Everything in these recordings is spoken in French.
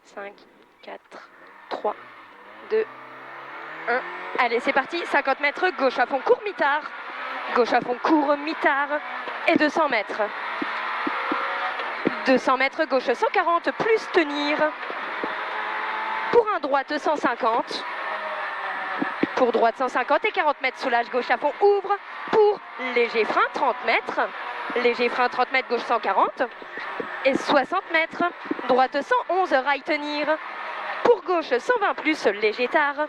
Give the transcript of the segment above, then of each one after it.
5, 4, 3, 2, 1. Allez, c'est parti. 50 mètres, gauche à fond, court, mitard. Gauche à fond, court, mitard. Et 200 mètres. 200 mètres, gauche 140, plus tenir. Pour un droite 150. Pour droite 150 et 40 mètres, soulage, gauche à fond, ouvre. Pour léger frein, 30 mètres. Léger frein, 30 mètres, gauche 140. Et 60 mètres, droite 111, rail tenir. Pour gauche 120 plus, léger tard.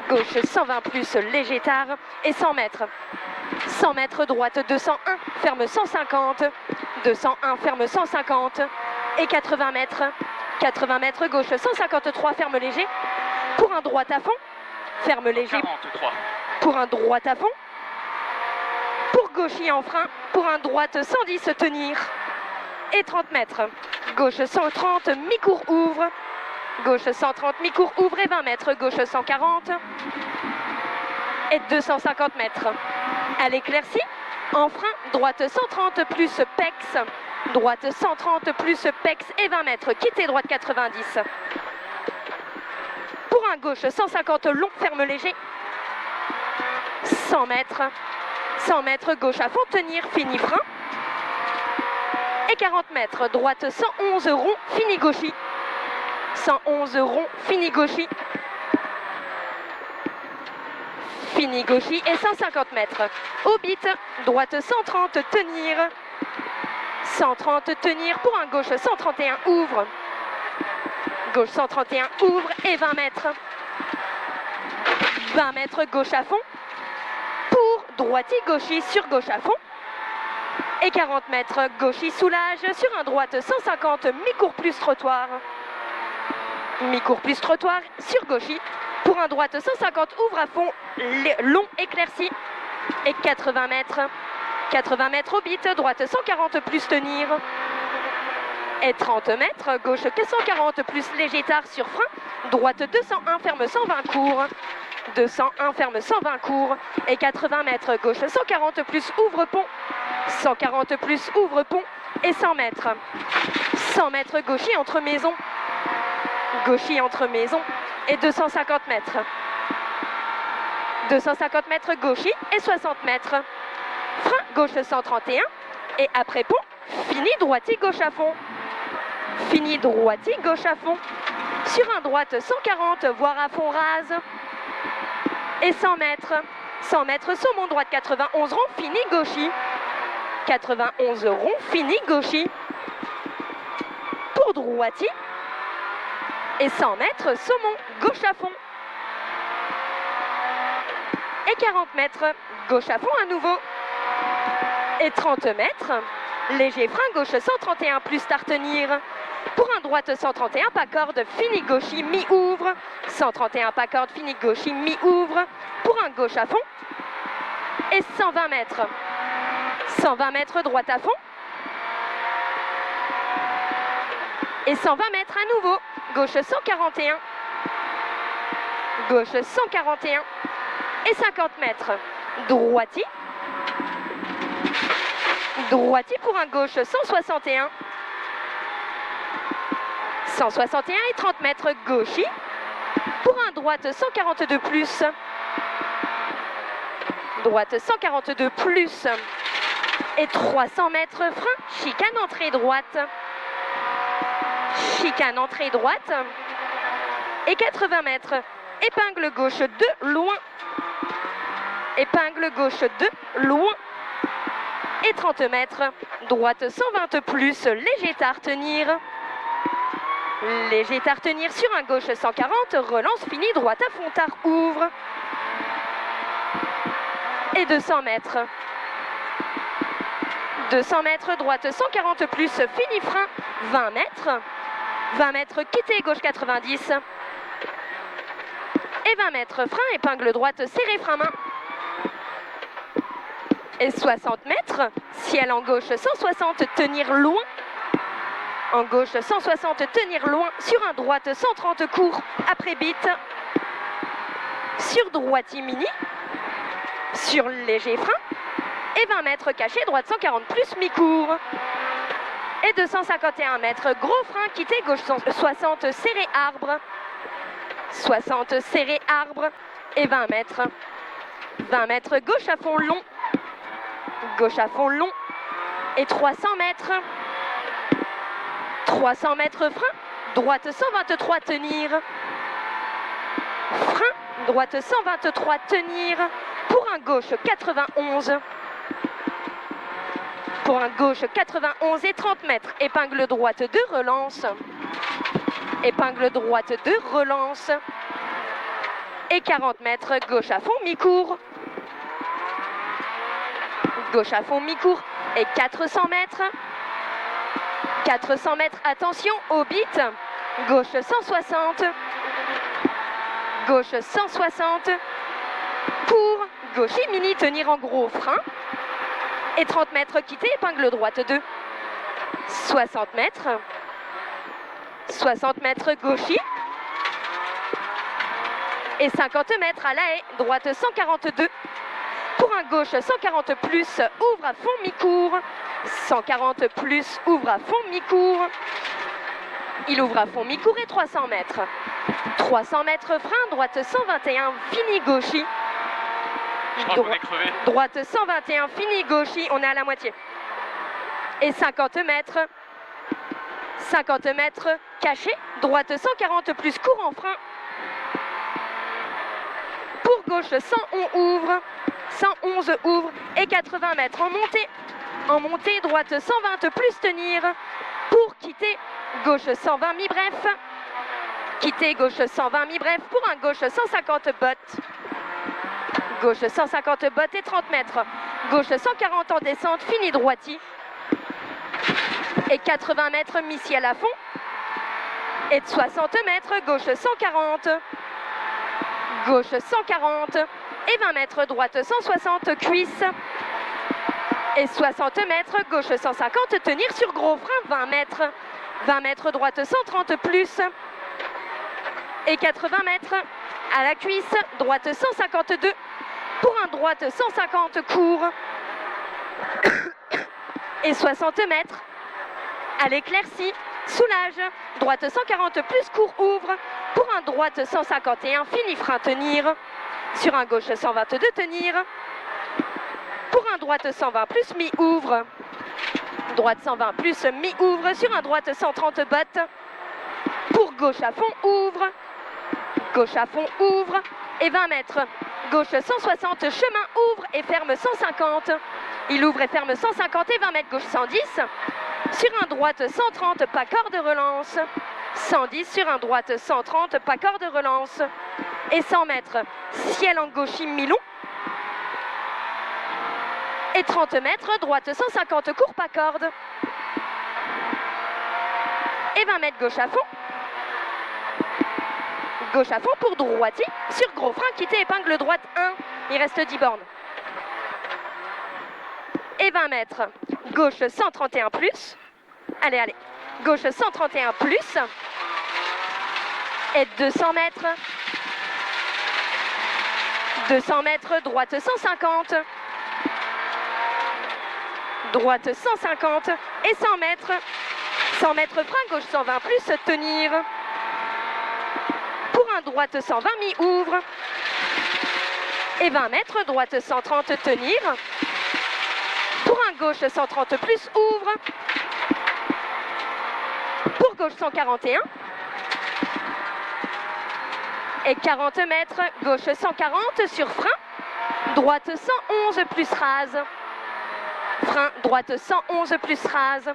Gauche 120 plus, léger tard. Et 100 mètres. 100 mètres, droite 201, ferme 150. 201, ferme 150. Et 80 mètres. 80 mètres, gauche 153, ferme léger. Pour un droite à fond, ferme léger. 43. Pour un droite à fond. Pour gauchis en frein. Pour un droite 110, tenir. Et 30 mètres. Gauche 130, mi-court ouvre. Gauche 130, mi-court ouvre et 20 mètres. Gauche 140. Et 250 mètres. À l'éclaircie, en frein, droite 130 plus pex. Droite 130 plus pex et 20 mètres. Quittez droite 90. Pour un gauche 150 long, ferme léger. 100 mètres. 100 mètres, gauche à fond, tenir, fini frein. Et 40 mètres, droite 111 rond, fini gauchis. 111 rond, fini gauchis. Fini gauchis et 150 mètres. Au bit, droite 130, tenir. 130, tenir pour un gauche 131, ouvre. Gauche 131, ouvre et 20 mètres. 20 mètres, gauche à fond. Pour droitier, gauchis sur gauche à fond. Et 40 mètres, gauchis soulage sur un droite 150, mi-court plus trottoir. Mi-court plus trottoir sur gauchis. Pour un droite 150, ouvre à fond, long éclairci. Et 80 mètres. 80 mètres au bit, droite 140 plus tenir. Et 30 mètres, gauche 140 plus léger tard sur frein. Droite 201, ferme 120 court. 201, ferme 120 court. Et 80 mètres, gauche 140 plus ouvre pont. 140 plus ouvre pont. Et 100 mètres. 100 mètres, gauchis entre maisons. Gauchis entre maisons. Et 250 mètres. 250 mètres, gauchis et 60 mètres. Frein, gauche 131. Et après pont, fini droitier, gauche à fond. Fini droitier, gauche à fond. Sur un droite 140, voire à fond rase. Et 100 mètres. 100 mètres, saumon droite 91 rond, fini gauchis. 91 rond, fini gauchis. Pour droitier. Et 100 mètres, saumon, gauche à fond. Et 40 mètres, gauche à fond à nouveau. Et 30 mètres, léger frein, gauche 131 plus tard tenir. Pour un droite 131, pas corde, fini gauchis, mi-ouvre. 131, pas corde, fini gauchis, mi-ouvre. Pour un gauche à fond. Et 120 mètres. 120 mètres, droite à fond. Et 120 mètres à nouveau. Gauche 141. Gauche 141. Et 50 mètres. Droitier. Droitier pour un gauche 161. 161 et 30 mètres gauchis. Pour un droite 142 plus. Droite 142 plus. Et 300 mètres frein. Chicane entrée droite. Chicane entrée droite. Et 80 mètres. Épingle gauche 2 loin. Épingle gauche 2 loin. Et 30 mètres. Droite 120 plus. Léger tard tenir. Léger tard tenir sur un gauche 140. Relance fini. Droite à fond tard ouvre. Et 200 mètres. 200 mètres. Droite 140 plus. Fini frein. 20 mètres. 20 mètres. Quittez gauche 90. Et 20 mètres. Frein. Épingle droite. Serré frein main. Et 60 mètres, ciel en gauche 160, tenir loin. En gauche 160, tenir loin. Sur un droite 130 court, après bit. Sur droitier mini. Sur léger frein. Et 20 mètres caché, droite 140 plus mi-court. et 251 mètres. Gros frein, quitter gauche 60, serré arbre. 60, serré arbre et 20 mètres. 20 mètres, gauche à fond long. Gauche à fond long et 300 mètres. 300 mètres frein, droite 123 tenir. Frein, droite 123 tenir. Pour un gauche 91. Pour un gauche 91 et 30 mètres. Épingle droite de relance. Épingle droite de relance. Et 40 mètres, gauche à fond mi-court. Gauche à fond mi-court et 400 mètres. 400 mètres, attention au beat. Gauche 160. Gauche 160. Pour gauche mini, tenir en gros frein. Et 30 mètres, quitter, épingle droite 2. 60 mètres. 60 mètres, gauchy. Et 50 mètres à la haie, droite 142. Pour un gauche 140 plus, ouvre à fond mi-court. 140 plus, ouvre à fond mi-court. Il ouvre à fond mi-court et 300 mètres. 300 mètres frein, droite 121, fini gauchy. Je crois qu'on est crevé. Droite 121, fini gauchy, on est à la moitié. Et 50 mètres. 50 mètres caché, droite 140 plus, court en frein. Pour gauche 111 ouvre. 111 ouvre et 80 mètres en montée. En montée, droite 120 plus tenir. Pour quitter, gauche 120 mi-bref. Quitter, gauche 120 mi-bref. Pour un gauche 150 bottes. Gauche 150 bottes et 30 mètres. Gauche 140 en descente, fini droiti. Et 80 mètres mi-ciel à fond. Et de 60 mètres, gauche 140. Gauche 140. Et 20 mètres, droite 160, cuisse. Et 60 mètres, gauche 150, tenir sur gros frein, 20 mètres. 20 mètres, droite 130 plus. Et 80 mètres à la cuisse, droite 152. Pour un droite 150 court. Et 60 mètres à l'éclaircie, soulage. Droite 140 plus, court ouvre. Pour un droite 151, fini frein tenir. Sur un gauche 122 tenir. Pour un droite 120 plus, mi-ouvre. Droite 120 plus, mi-ouvre. Sur un droite 130 bottes. Pour gauche à fond, ouvre. Gauche à fond, ouvre. Et 20 mètres. Gauche 160, chemin ouvre et ferme 150. Il ouvre et ferme 150 et 20 mètres, gauche 110. Sur un droite 130, pas corps de relance. 110 sur un droite 130, pas corps de relance. Et 100 mètres, ciel en gauchy mi-long. Et 30 mètres, droite 150, court pas corde. Et 20 mètres, gauche à fond. Gauche à fond pour droitier. Sur gros frein, quitter épingle droite 1. Il reste 10 bornes. Et 20 mètres, gauche 131 plus. Allez, allez. Gauche 131 plus. Et 200 mètres. 200 mètres, droite 150. Droite 150 et 100 mètres. 100 mètres frein, gauche 120 plus, tenir. Pour un droite 120, mi-ouvre. Et 20 mètres, droite 130, tenir. Pour un gauche 130 plus, ouvre. Pour gauche 141. Et 40 mètres, gauche 140 sur frein. Droite 111 plus rase. Frein, droite 111 plus rase.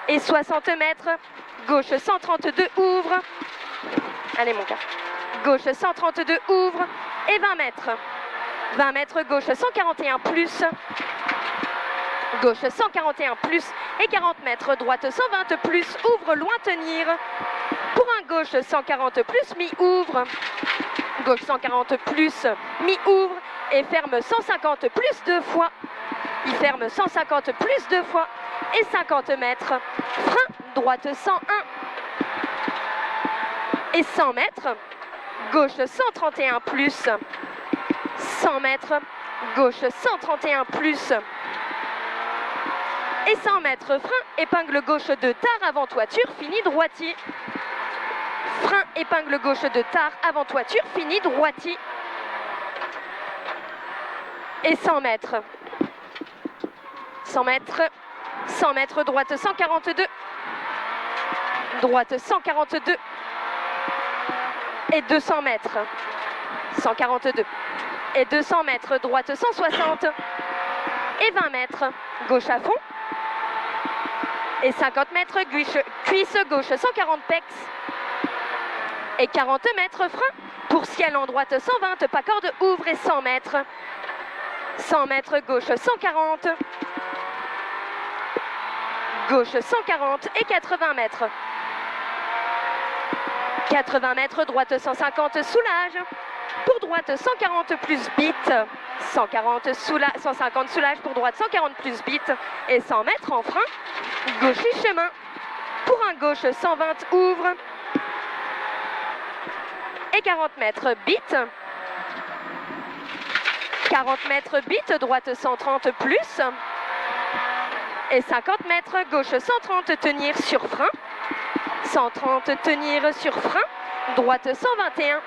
Et 60 mètres, gauche 132 ouvre. Allez mon gars. Gauche 132 ouvre. Et 20 mètres. 20 mètres, gauche 141 plus. Gauche 141 plus. Et 40 mètres, droite 120 plus. Ouvre loin tenir. Pour un gauche 140 plus, mi-ouvre. Gauche 140 plus, mi-ouvre. Et ferme 150 plus 2 fois. Il ferme 150 plus 2 fois. Et 50 mètres. Frein, droite 101. Et 100 mètres. Gauche 131 plus. 100 mètres. Gauche 131 plus. Et 100 mètres, frein, épingle gauche de tard avant toiture, fini droitier. Frein, épingle gauche de tard avant toiture, fini droitier. Et 100 mètres. 100 mètres. 100 mètres, droite 142. Droite 142. Et 200 mètres. 142. Et 200 mètres, droite 160. Et 20 mètres, gauche à fond. Et 50 mètres, cuisse gauche 140 pecs. Et 40 mètres, frein. Pour ciel en droite 120, pas corde, ouvre et 100 mètres. 100 mètres, gauche 140. Gauche 140 et 80 mètres. 80 mètres, droite 150, soulage. Pour droite 140 plus bit. 150 soulage pour droite 140 plus bit. Et 100 mètres en frein. Gauche et chemin. Pour un gauche 120, ouvre. Et 40 mètres, bit. 40 mètres, bit, droite 130 plus. Et 50 mètres, gauche 130, tenir sur frein. 130, tenir sur frein. Droite 121.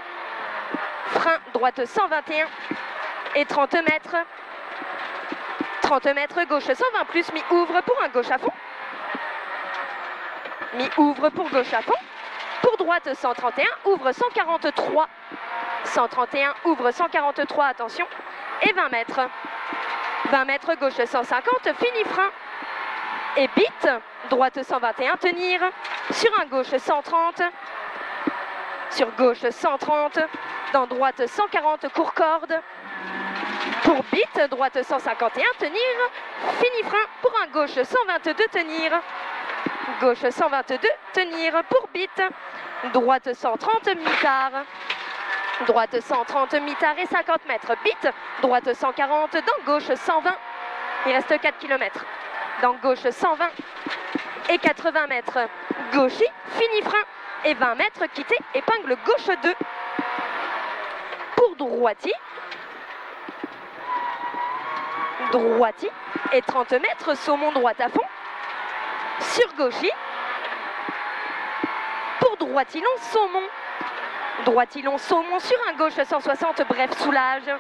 Frein, droite 121. Et 30 mètres. 30 mètres, gauche 120 plus, mi-ouvre pour un gauche à fond. Mi-ouvre pour gauche à fond. Pour droite 131, ouvre 143. 131, ouvre 143, attention. Et 20 mètres. 20 mètres, gauche 150, fini frein. Et bit, droite 121, tenir. Sur un gauche 130. Sur gauche 130. Dans droite 140, court corde. Pour bit, droite 151, tenir. Fini frein. Pour un gauche 122, tenir. Gauche 122, tenir. Pour bit, droite 130, mi-tard. Droite 130, mi-tard et 50 mètres. Bit, droite 140, dans gauche 120. Il reste 4 km. Dans gauche 120 et 80 mètres. Gauchis, fini frein. Et 20 mètres, quitter, épingle gauche 2. Pour droitier. Droitier. Et 30 mètres, saumon droite à fond. Sur gauchis. Pour droitier long, saumon. Droitier long, saumon sur un gauche 160, bref, soulage.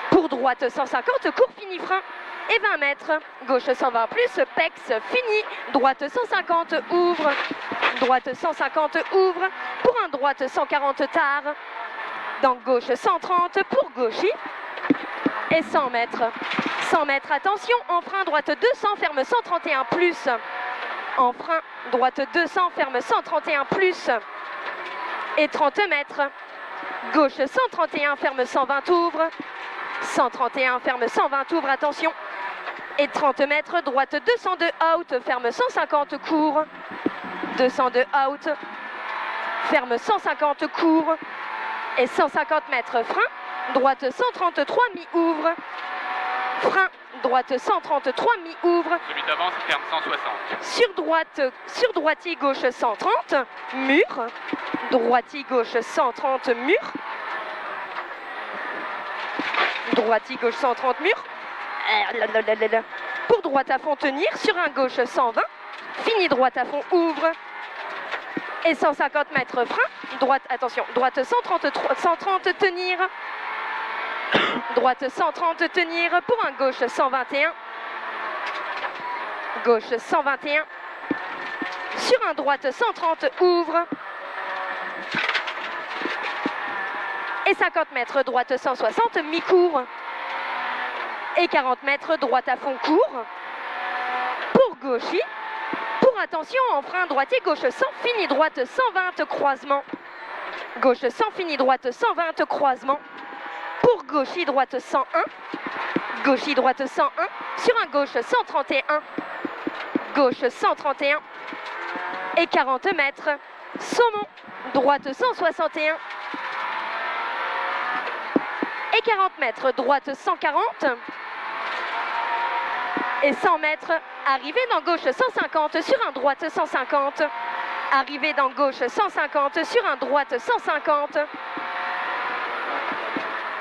Pour droite 150, court, fini frein. Et 20 mètres, gauche 120 plus, pecs, fini. Droite 150, ouvre. Droite 150, ouvre. Pour un droite 140, tard. Dans gauche 130, pour gauchis. Et 100 mètres. 100 mètres, attention, en frein, droite 200, ferme 131 plus. En frein, droite 200, ferme 131 plus. Et 30 mètres. Gauche 131, ferme 120, ouvre. 131, ferme 120, ouvre, attention. Et 30 mètres, droite 202, out, ferme 150, court. 202, out. Ferme 150, court. Et 150 mètres, frein. Droite 133, mi-ouvre. Frein, droite 133, mi-ouvre. Celui d'avant, ça ferme 160. Sur droitier gauche 130, mur. Droitier gauche 130, mur. Droitier gauche 130, mur. Pour droite à fond, tenir. Sur un gauche 120. Fini droite à fond, ouvre. Et 150 mètres, frein. Droite, attention, droite 130, tenir. Droite 130, tenir. Pour un gauche 121. Gauche 121. Sur un droite 130, ouvre. Et 50 mètres, droite 160, mi-court. Et 40 mètres, droite à fond, court. Pour gauchis. Pour attention, en frein, droitier, gauche 100, fini droite 120, croisement. Gauche 100, fini droite 120, croisement. Pour gauchis, droite 101. Gauchis, droite 101. Sur un gauche 131. Gauche 131. Et 40 mètres. Saumon, droite 161. Et 40 mètres, droite 140. Et 100 mètres, arrivée dans gauche 150, sur un droite 150. Arrivée dans gauche 150, sur un droite 150.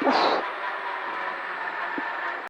Ouf.